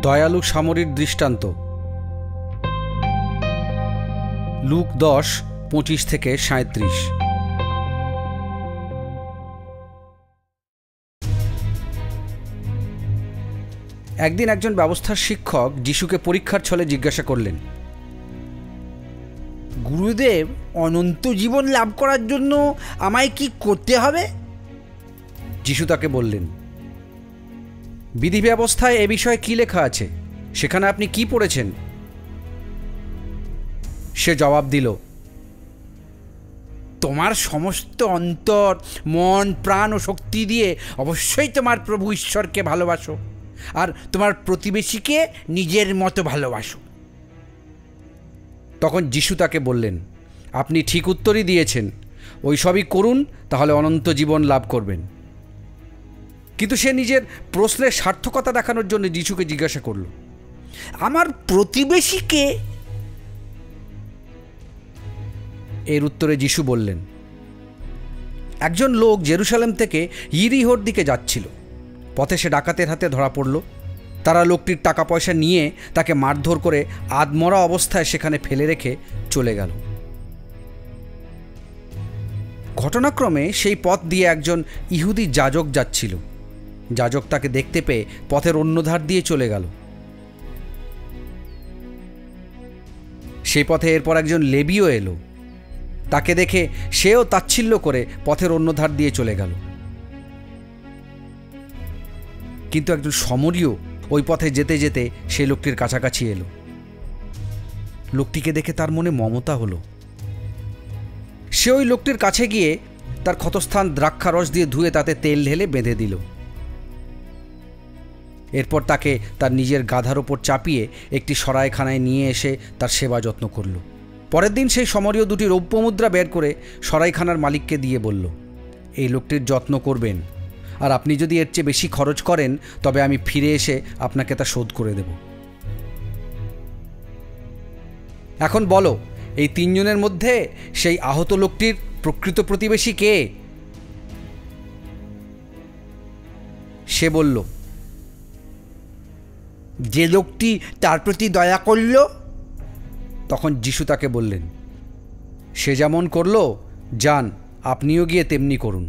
দয়ালু সামরীর দৃষ্টান্ত। লুক 10:25-37। একদিন একজন ব্যবস্থার শিক্ষক যিশুকে পরীক্ষার ছলে জিজ্ঞাসা করলেন, গুরুদেব, অনন্ত জীবন লাভ করার জন্য আমায় কি করতে হবে? যিশু তাকে বললেন, বিধি ব্যবস্থায় এ বিষয়ে কি লেখা আছে, সেখানে আপনি কি পড়েছেন? সে জবাব দিল, তোমার সমস্ত অন্তর, মন, প্রাণ ও শক্তি দিয়ে অবশ্যই তোমার প্রভু ঈশ্বরকে ভালোবাসো, আর তোমার প্রতিবেশীকে নিজের মতো ভালোবাসো। তখন যিশু তাকে বললেন, আপনি ঠিক উত্তরই দিয়েছেন, ওই সবই করুন, তাহলে অনন্ত জীবন লাভ করবেন। কিন্তু সে নিজের প্রশ্নের সার্থকতা দেখানোর জন্য যিশুকে জিজ্ঞাসা করল, আমার প্রতিবেশীকে? এর উত্তরে যিশু বললেন, একজন লোক জেরুসালেম থেকে ইরিহোর দিকে যাচ্ছিল। পথে সে ডাকাতের হাতে ধরা পড়ল। তারা লোকটির টাকা পয়সা নিয়ে তাকে মারধর করে আধমরা অবস্থায় সেখানে ফেলে রেখে চলে গেল। ঘটনাক্রমে সেই পথ দিয়ে একজন ইহুদি যাজক যাচ্ছিল। যাজক তাকে দেখতে পেয়ে পথের অন্য ধার দিয়ে চলে গেল। সেই পথে এরপর একজন লেবীও এলো। তাকে দেখে সেও তাচ্ছিল্য করে পথের অন্য ধার দিয়ে চলে গেল। কিন্তু একজন সমরীয় ওই পথে যেতে যেতে সেই লোকটির কাছাকাছি এলো। লোকটিকে দেখে তার মনে মমতা হলো। সে ওই লোকটির কাছে গিয়ে তার ক্ষতস্থান দ্রাক্ষারস দিয়ে ধুয়ে তাতে তেল ঢেলে বেঁধে দিল। এরপর তাকে তার নিজের গাধার ওপর চাপিয়ে একটি সরাইখানায় নিয়ে এসে তার সেবা যত্ন করল। পরের দিন সেই সমরীয় দুটি রৌপ্য মুদ্রা বের করে সরাইখানার মালিককে দিয়ে বলল, এই লোকটির যত্ন করবেন, আর আপনি যদি এর চেয়ে বেশি খরচ করেন তবে আমি ফিরে এসে আপনাকে তা শোধ করে দেব। এখন বলো, এই তিনজনের মধ্যে সেই আহত লোকটির প্রকৃত প্রতিবেশী কে? সে বলল, যে লোকটি তার প্রতি দয়া করল। তখন যিশু তাকে বললেন, সে যেমন করল, যান, আপনিও গিয়ে তেমনি করুন।